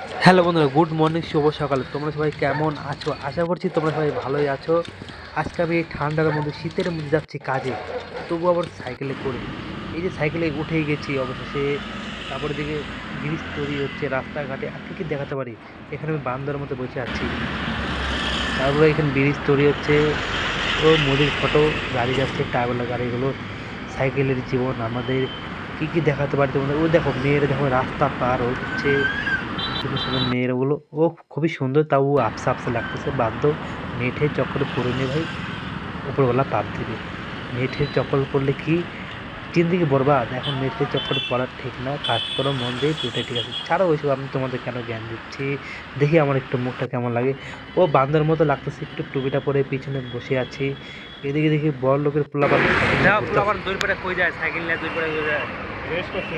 Hello বন্ধুরা, good morning, শুভ সকাল। তোমরা সবাই কেমন আছো? আশা করছি তোমরা সবাই ভালোই আছো। আজকে আমি এই ঠান্ডার মধ্যে, শীতের মধ্যে যাচ্ছি কাজে, তবু আবার সাইকেলে করে। এই যে সাইকেলে উঠেই গেছি অবশেষে। তারপরে দিকে ব্রিজ তৈরি হচ্ছে রাস্তাঘাটে। আর কী দেখাতে পারি, এখানে আমি বান্দরের মতো বসে আছি। তারপরে এখানে ব্রিজ তৈরি হচ্ছে, ও মোদির ফটো, গাড়ি যাচ্ছে, ট্রাভেলার গাড়িগুলো। সাইকেলের জীবন আমাদের। কী দেখাতে পারি তোমাদের? ও দেখো মেয়েরা দেখো রাস্তা পার হচ্ছে, সুন্দর সুন্দর মেয়েরাগুলো। ও খুবই সুন্দর, তাও আফসা আফসা লাগতেছে। বাধ্য, নেটের চক্করে পড়ে ভাই, উপরওয়ালা পাপ দিবে। নেটের চক্কর পড়লে কি জিন্দিগি বরবাদ। এখন নেটের চক্করে পড়ার ঠিক না, কাজ করো মন দিয়ে, দুটাই ঠিক আছে। ছাড়ো ওইসব, আমি তোমাদের কেন জ্ঞান দিচ্ছি। দেখি আমার একটু মুখটা কেমন লাগে। ও বান্দর মতো লাগতেছে, একটু টুপিটা পরে পিছনে বসে আছি। এদিকে দেখি বড় লোকের পোলাপান দৌড় পেটে কই যায়, সাইকেল নিয়ে দৌড় পেটে কই যায়, রেস করছে,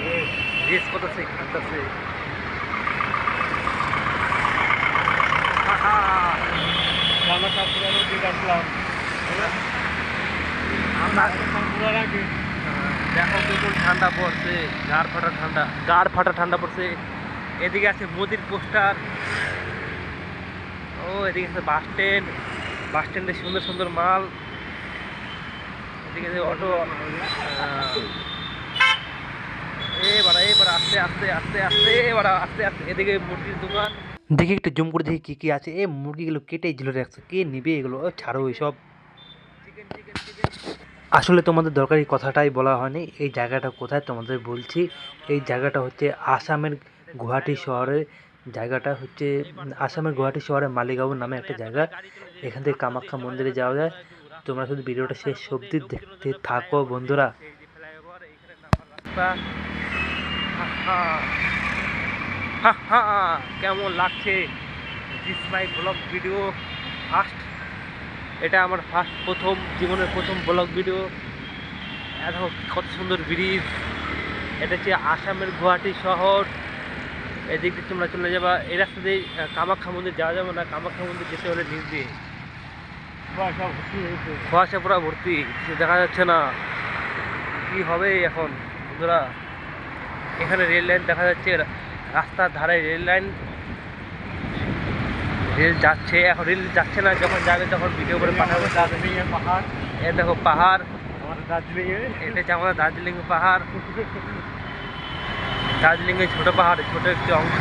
রেস করতেছে, খাটতেছে। দেখো কেমন ঠান্ডা পড়ছে, গাড় ফাটা ঠান্ডা পড়ছে। এদিকে আছে মোদির পোস্টার। ও এদিকে আছে বাস স্ট্যান্ড, বাস স্ট্যান্ডে সুন্দর সুন্দর মাল। এদিকে আছে অটো। এবার এবার আস্তে আস্তে আস্তে আস্তে, এবার আস্তে আস্তে। এদিকে মুরগির দোকান। দেখি একটু জুম করে দেখি কি কি আছে। মুরগিগুলো কেটে ঝুলে রাখছে, কে নিবে এগুলো? ছাড়ো এইসব। আসলে তোমাদের দরকারি কথাটাই বলা হয়নি। এই জায়গাটা কোথায় তোমাদের বলছি। এই জায়গাটা হচ্ছে আসামের গুয়াহাটি শহরে। জায়গাটা হচ্ছে আসামের গুয়াহাটি শহরে মালিগাঁও নামে একটা জায়গা। এখান থেকে কামাখ্যা মন্দিরে যাওয়া যায়। তোমরা শুধু ভিডিওটা শেষ অবধি দেখতে থাকো বন্ধুরা। কেমন লাগছে? This my blog video first. এটা আমার প্রথম জীবনের প্রথম ব্লগ ভিডিও। এত কত সুন্দর ব্রিজ। এটা হচ্ছে আসামের গুয়াহাটি শহর। এদিক দিয়ে তোমরা চলে যাবা, এই রাস্তা দিয়ে কামাখ্যা মন্দির যাওয়া যাবে না। কামাখ্যা মন্দির যেতে হলে নিচ দিয়ে কুয়াশা পুরা ভর্তি, কিছু দেখা যাচ্ছে না। কি হবে এখন বন্ধুরা? এখানে রেল লাইন দেখা যাচ্ছে, রাস্তার ধারে রেল লাইন। রেল যাচ্ছে, এখন রেল যাচ্ছে না, যখন যাবে তখন ভিডিও করে পাঠাবো। পাহাড়, এ দেখো পাহাড়, এটা হচ্ছে আমাদের দার্জিলিং পাহাড়। দার্জিলিং এর ছোট পাহাড়, ছোট একটি অংশ।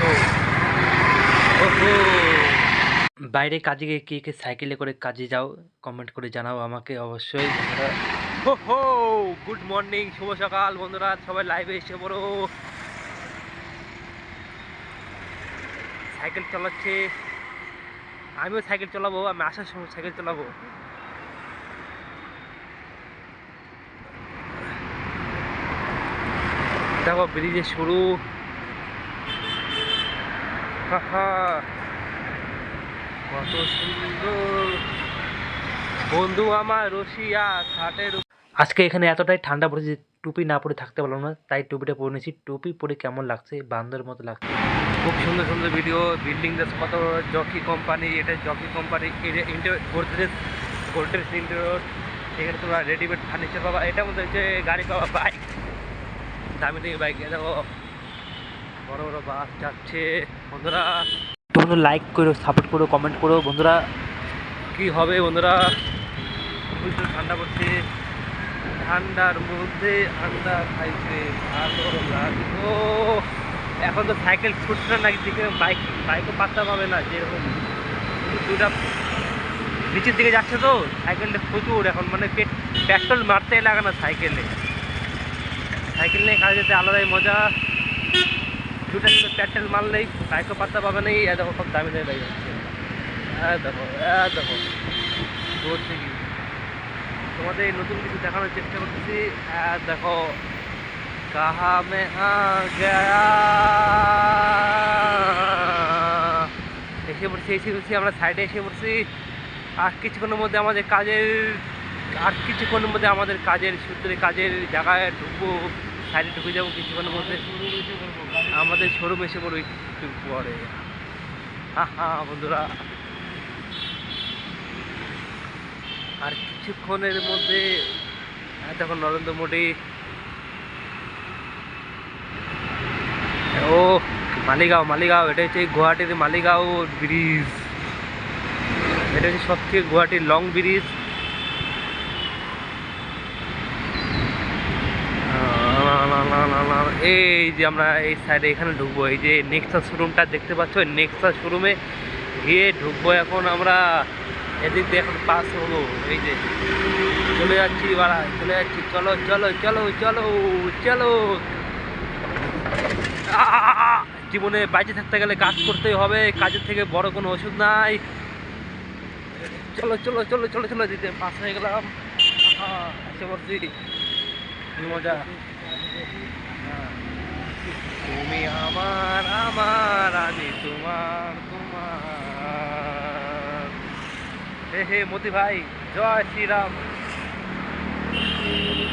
বাইরে কাজে গিয়ে কে কে সাইকেলে করে কাজে যাও, কমেন্ট করে জানাও আমাকে অবশ্যই। হো গুড মর্নিং, শুভ সকাল বন্ধুরা, সবাই লাইভে এসে পড়ো। সাইকেল চালাচ্ছে, আমিও সাইকেল চালাবো। আমি আসার সময় সাইকেল চালাবো। দেখো ব্রিজে শুরু। কত সুন্দর বন্ধু আমার রসিয়া ঘাটের। আজকে এখানে এতটাই ঠান্ডা পড়েছে যে টুপি না পরে থাকতে পারলাম না, তাই টুপিটা পরে নিয়েছি। টুপি পরে কেমন লাগছে? বান্দর মতো লাগছে। খুব সুন্দর সুন্দর ভিডিও। বিল্ডিং কত, জকি কোম্পানি, এটা jockey company. Godrej, Godrej interior. এখানে তোমরা রেডিমেড ফার্নিচার পাবা। এটার মধ্যে হচ্ছে গাড়ি পাবা, বাইক, দামি দামি বাইক। দেখো বড় বড় বাস যাচ্ছে বন্ধুরা। তোমরা লাইক করো, সাপোর্ট করো, কমেন্ট করো বন্ধুরা। কি হবে বন্ধুরা? প্রচুর ঠান্ডা পড়ছে, ঠান্ডার মধ্যে ঠান্ডা খাইছে ভালো লাগতো। এখন তো সাইকেল ছুটছে না, নাকি দিকে বাইকও পাত্তা পাবে না। যেরকম দুটা নিচের দিকে যাচ্ছে তো সাইকেলটা প্রচুর এখন, মানে পেট্রোল মারতে লাগে না সাইকেলে। সাইকেল নিয়ে কাজে যেতে আলাদাই মজা। দুটা পেট্রোল মারলেই বাইকও পাত্তা পাবে না। এই দেখো সব দামি দামি বাইক যাচ্ছে। দেখো দেখো ঘুরছে কি, তোমাদের নতুন কিছু দেখানোর চেষ্টা করতেছি। দেখো কাহা মে আ গয়া, এসে পড়ছি আমরা সাইডে এসে পড়ছি। আর কিছুক্ষণের মধ্যে আমাদের কাজের সূত্রে কাজের জায়গায় ঢুকবো, সাইডে ঢুকে যাবো কিছুক্ষণের মধ্যে। আমাদের শোরুম এসে পড়বে একটু পরে। বন্ধুরা, আর কিছুক্ষণের মধ্যে দেখো নরেন্দ্র মোদী। ও মালিগাঁও মালিগাঁও, এটা হচ্ছে গুয়াহাটির মালিগাঁও ব্রিজ। এটা হচ্ছে সবথেকে গুয়াহাটির লং ব্রিজ। এই যে আমরা এই সাইডে এখানে ঢুকবো, এই যে নেক্সা শোরুমটা দেখতে পাচ্ছ, নেক্সা শোরুমে গিয়ে ঢুকবো এখন আমরা। এদিক দিয়ে এখন পাস হবো, এই যে চলে যাচ্ছি বাড়া, চলে যাচ্ছি, চলো চলো চলো চলো চলো। জীবনে বাইরে থাকতে গেলে কাজ করতেই হবে, কাজের থেকে বড় কোনো ওষুধ নাই। চলো চলো চলো চলো চলো, দিতে পাস হয়ে গেলাম। এসে পড়ছি, কি মজা। তুমি আমার আমার, আমি তোমার তোমার। हे हे मोदी भाई, जय श्री राम।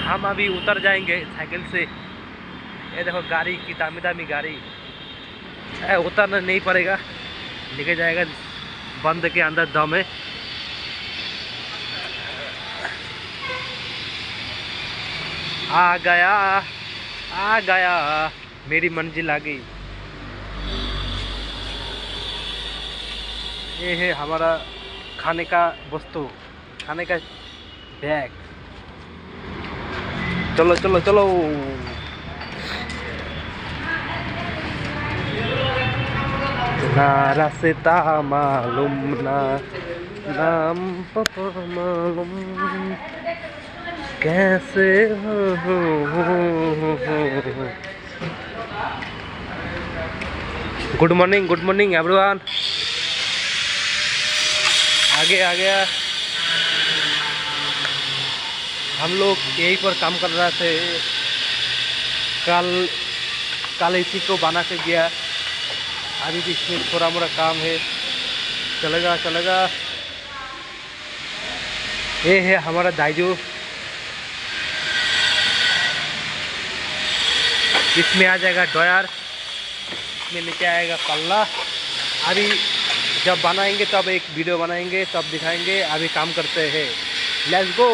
हम अभी उतर जाएंगे साइकिल से। ये देखो गाड़ी की दामी दामी गाड़ी। उतरना नहीं पड़ेगा, लेके जाएगा बंद के अंदर दम है। आ गया मेरी मंजिल आ गई। ये है हमारा खाने का वस्तु, खाने का बैग। चलो चलो चलो। ना रास्ता मालूम ना नाम पता मालूम, कैसे हो। Good morning everyone. आगे आ गया। हम लोग यहीं पर काम कर रहे थे, कल इसी को बना के गया। अभी भी इसमें थोड़ा मोड़ा काम है, चलेगा चलेगा। ये है हमारा दाइजो, इसमें आ जाएगा ड्रायर, इसमें नीचे आएगा पल्ला। अभी जब बनाएंगे तब एक वीडियो बनाएंगे, तब दिखाएंगे। अभी काम करते हैं, लेट्स गो।